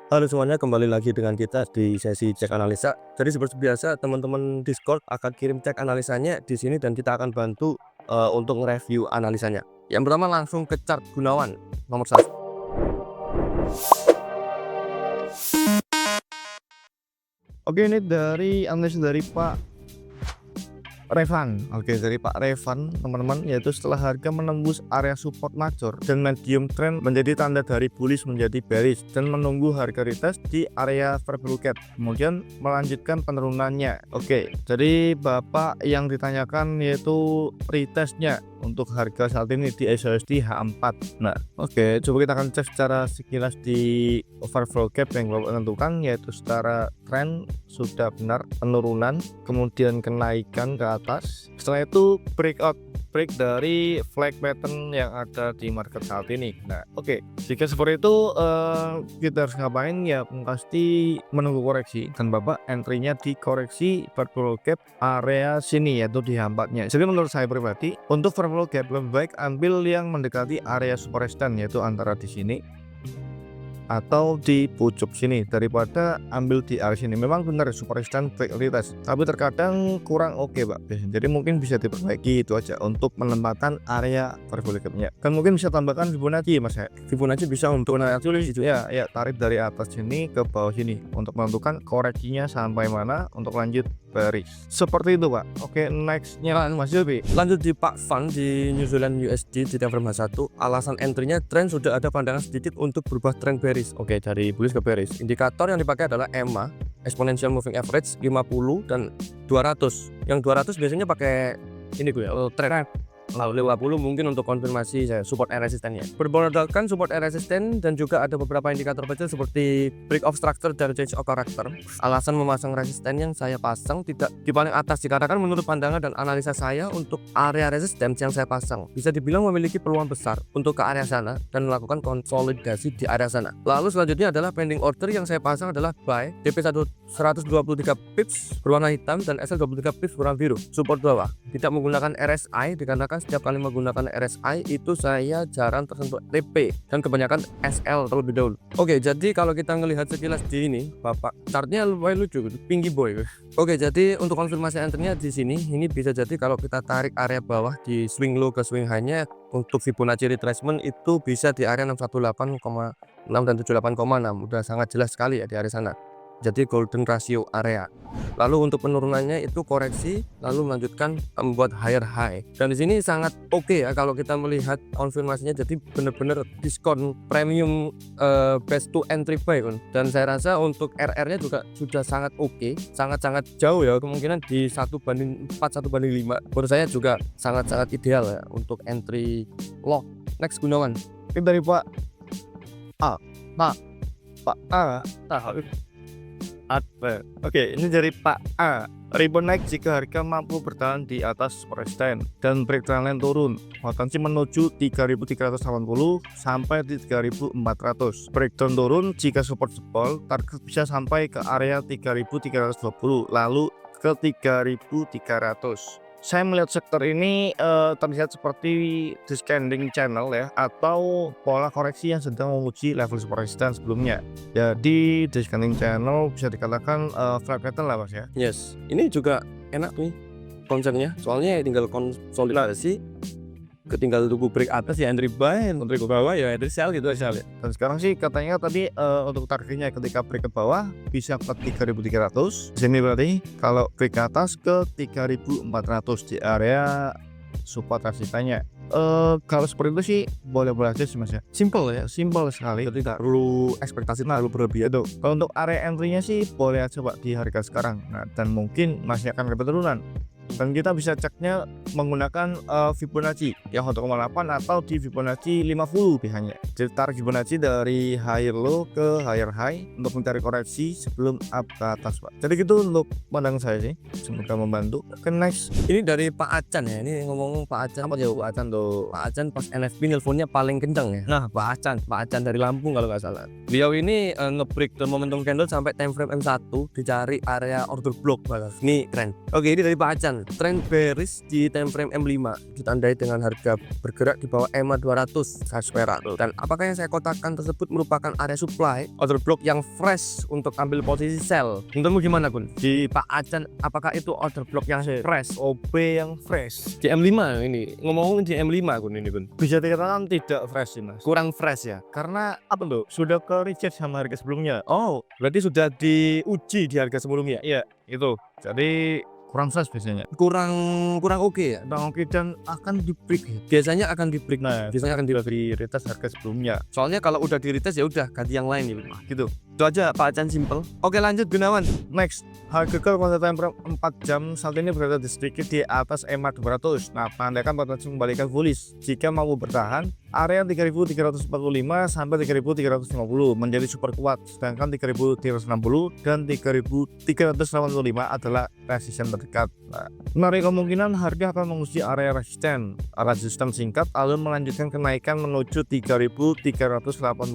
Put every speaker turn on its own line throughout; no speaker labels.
Halo semuanya, kembali lagi dengan kita di sesi cek analisa. Jadi seperti biasa, teman-teman Discord akan kirim cek analisanya di sini dan kita akan bantu untuk nge-review analisanya. Yang pertama langsung ke chart Gunawan nomor 1.
Oke, ini dari analisis dari Pak Revan. Oke, dari Pak Revan teman-teman, yaitu setelah harga menembus area support major dan medium trend menjadi tanda dari bullish menjadi bearish dan menunggu harga retest di area fair value gap, kemudian melanjutkan penurunannya. Oke, jadi Bapak yang ditanyakan yaitu retestnya untuk harga saat ini di SHSD H4. Nah, oke, coba kita akan cek secara sekilas di overflow gap yang Bapak tentukan, yaitu secara trend sudah benar penurunan, kemudian kenaikan ke atas. Setelah itu break dari flag pattern yang ada di market saat ini. Nah, oke, jika seperti itu kita harus ngapain ya? Pasti menunggu koreksi, dan Bapak entry-nya di koreksi overflow gap area sini, yaitu di H4-nya. Jadi menurut saya pribadi untuk overflow gap lebih baik ambil yang mendekati area support resistance, yaitu antara di sini atau di pucuk sini, daripada ambil di area sini. Memang benar support resistance break retest, tapi terkadang kurang oke, Pak. Jadi mungkin bisa diperbaiki itu aja untuk menempatkan area overflow gap-nya. Dan mungkin bisa tambahkan Fibonacci, Mas ya.
Fibonacci bisa untuk tulis itu
ya, tarik dari atas sini ke bawah sini untuk menentukan koreksinya sampai mana untuk lanjut bearish. Seperti itu, Pak. Oke, nextnya Mas Yobi.
Lanjut di Pak Van di New Zealand USD di time frame H1. Alasan entry-nya tren sudah ada pandangan sedikit untuk berubah tren bearish. Oke, dari bullish ke bearish. Indikator yang dipakai adalah EMA, Exponential Moving Average 50 dan 200. Yang 200 biasanya pakai ini gue ya, trend. Lalu 50 mungkin untuk konfirmasi support and resistennya. Berberdasarkan support and resisten dan juga ada beberapa indikator kecil seperti break of structure dan change of character. Alasan memasang resisten yang saya pasang tidak di paling atas dikarenakan menurut pandangan dan analisa saya untuk area resisten yang saya pasang bisa dibilang memiliki peluang besar untuk ke area sana dan melakukan konsolidasi di area sana. Lalu selanjutnya adalah pending order yang saya pasang adalah buy DP 123 pips berwarna hitam dan SL 23 pips berwarna biru. Support bawah. Tidak menggunakan RSI dikarenakan setiap kali menggunakan RSI itu saya jarang tersentuh TP dan kebanyakan SL terlebih dahulu. Oke, jadi kalau kita ngelihat sekilas di ini, Bapak, chartnya lumayan lucu, pinky boy. Oke, jadi untuk konfirmasi entry-nya di sini, ini bisa jadi kalau kita tarik area bawah di swing low ke swing high-nya untuk Fibonacci retracement itu bisa di area 618,6 dan 78,6. Udah sangat jelas sekali ya di area sana. Jadi golden ratio area. Lalu untuk penurunannya itu koreksi, lalu melanjutkan membuat higher high. Dan di sini sangat oke ya kalau kita melihat konfirmasinya. Jadi benar-benar diskon premium best to entry buy kan. Dan saya rasa untuk RR-nya juga sudah sangat oke, sangat-sangat jauh ya, kemungkinan di 1/4, 1/5. Menurut saya juga sangat-sangat ideal ya untuk entry long. Next Gunawan.
Ini dari Pak A. Oke, ini dari Pak A. Rebound naik jika harga mampu bertahan di atas resisten dan break trendline turun, potensi menuju 3.380 sampai di 3.400. Breakdown turun jika support jebol, target bisa sampai ke area 3.320 lalu ke 3.300. Saya melihat sektor ini terlihat seperti descending channel ya, atau pola koreksi yang sedang menguji level support resistance sebelumnya. Jadi descending channel bisa dikatakan flat pattern lah, Mas ya.
Yes, ini juga enak nih konsepnya, soalnya tinggal konsolidasi, ketinggal tunggu break atas ya entry buy, entry ke bawah ya entry sell gitu aja ya.
Dan sekarang sih katanya tadi untuk targetnya ketika break ke bawah bisa ke 3.300. Sini berarti kalau break ke atas ke 3.400 di area support resistannya. Kalau seperti itu sih boleh-boleh aja sih, Mas ya. Simple ya, simple sekali.
Jadi tak perlu ekspektasi terlalu berlebihan tuh.
Kalau untuk area entry-nya sih boleh aja, Pak, di harga sekarang. Nah, dan mungkin masih akan ada penurunan. Dan kita bisa ceknya menggunakan Fibonacci yang 1,8 atau di Fibonacci 50 biasanya. Jadi tarik Fibonacci dari higher low ke higher high untuk mencari koreksi sebelum up ke atas, Pak. Jadi gitu untuk pandangan saya sih, semoga membantu. Oke, next.
Ini dari Pak Acan ya, ini ngomong Pak Acan apa jauh Pak Acan tuh. Pak Acan pas NFP nelponnya paling kenceng ya. Nah, Pak Acan dari Lampung kalau nggak salah. Beliau ini nge-break the momentum candle sampai time frame M1 dicari area order block. Ini keren. Oke, ini dari Pak Acan. Kemudian trend bearish di time frame M5 ditandai dengan harga bergerak di bawah EMA 200 garis merah. Dan apakah yang saya kotakkan tersebut merupakan area supply order block yang fresh untuk ambil posisi sell? Menurutmu gimana Kun? Di Pak Acan apakah itu order block yang fresh?
OP yang fresh
Di M5 ini ngomong di M5 Kun ini Kun.
bisa dikatakan tidak fresh sih mas,
Kurang fresh ya.
karena apa tuh sudah ke reject sama harga sebelumnya.
Oh, berarti sudah diuji di harga sebelumnya.
Iya itu, jadi kurang fresh biasanya,
Kurang oke ya.
kurang oke dan akan di break.
Biasanya akan di break.
Nah
Biasanya akan di
di retest harga sebelumnya
Soalnya kalau udah di retest ya udah ganti yang lain gitu.
gitu.
Itu aja Pak Acan simple. Oke lanjut Gunawan.
Next, harga call pada time frame 4 jam saat ini berada di sedikit di atas EMA 200. Nah, menandakan potensi membalikan bullish jika mampu bertahan area 3345 sampai 3350 menjadi super kuat, sedangkan 3360 dan 3385 adalah resisten terdekat. Nah, menarik kemungkinan harga akan menguji area resisten singkat lalu melanjutkan kenaikan menuju 3385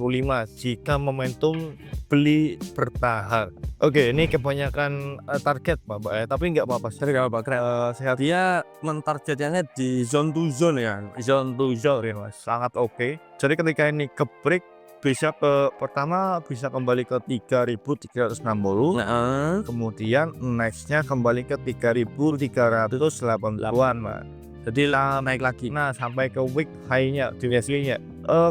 jika momentum beli bertahan. Oke, ini kebanyakan target Bapak ya, tapi nggak apa-apa.
Jadi kalau Pak
Sehat
dia mentargetnya di zone to zone ya.
zone to zone ya mas, sangat oke. Jadi ketika ini ke break bisa ke pertama bisa kembali ke 3360,
Nah,
kemudian nextnya kembali ke 3380-an mas.
jadi lah naik lagi.
Nah sampai ke week high-nya di WSG-nya.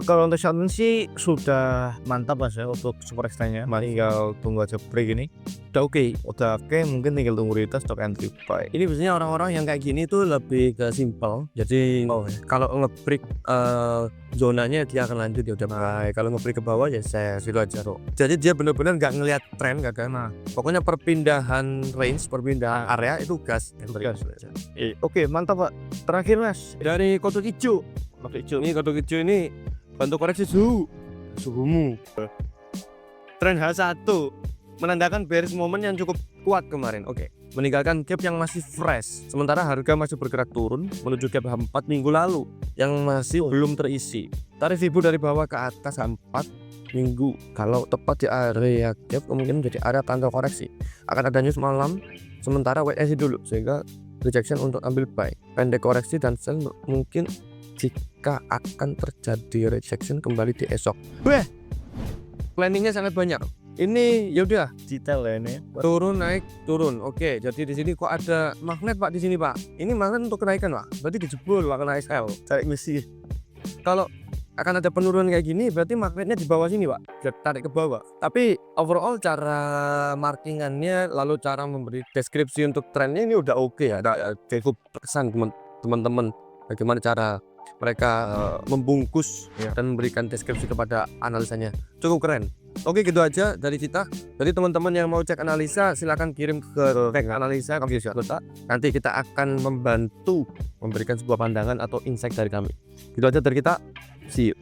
Kalau untuk saat ini sih sudah mantap mas ya untuk super extend-nya. Tinggal tunggu aja break ini.
Udah oke.
Udah oke, mungkin tinggal tunggu retest stock entry buy.
Ini biasanya orang-orang yang kayak gini tuh lebih ke simple. Jadi kalau nge-break zonanya dia akan lanjut ya udah baik. Kalau nge-break ke bawah ya saya situ aja kok. Jadi dia benar-benar nggak ngelihat tren nggak kan. Nah, pokoknya perpindahan range, perpindahan area itu gas.
Oke mantap pak. Terakhir mas,
Dari kodok hijau. Kodok hijau ini bantu koreksi suhumu. Tren H1 menandakan bearish moment yang cukup kuat kemarin. Oke. Meninggalkan gap yang masih fresh. Sementara harga masih bergerak turun menuju gap H4 minggu lalu yang masih belum terisi. Tarik Fibo dari bawah ke atas H4 minggu. Kalau tepat di area gap kemungkinan jadi area tanda koreksi. Akan ada news malam. Sementara wait and see dulu sehingga rejection untuk ambil buy. Pendek koreksi dan sell mungkin jika akan terjadi rejection kembali di esok. Planningnya sangat banyak. Ini yaudah
detail ya ini.
turun naik turun. Oke, jadi di sini kok ada magnet Pak di sini Pak. Ini magnet untuk kenaikan Pak. Berarti dijebol Pak kena SL.
Tarik misi.
Kalau akan ada penurunan kayak gini berarti magnetnya di bawah sini Pak. Dia tarik ke bawah. Tapi overall cara markingannya lalu cara memberi deskripsi untuk trennya ini udah oke ya. Ada cukup terkesan teman-teman bagaimana cara mereka membungkus dan memberikan deskripsi kepada analisanya. Cukup keren. Oke gitu aja dari kita. Jadi teman-teman yang mau cek analisa silakan kirim ke tag analisa kami sudah. Nanti kita akan membantu memberikan sebuah pandangan atau insight dari kami. Gitu aja dari kita. See you.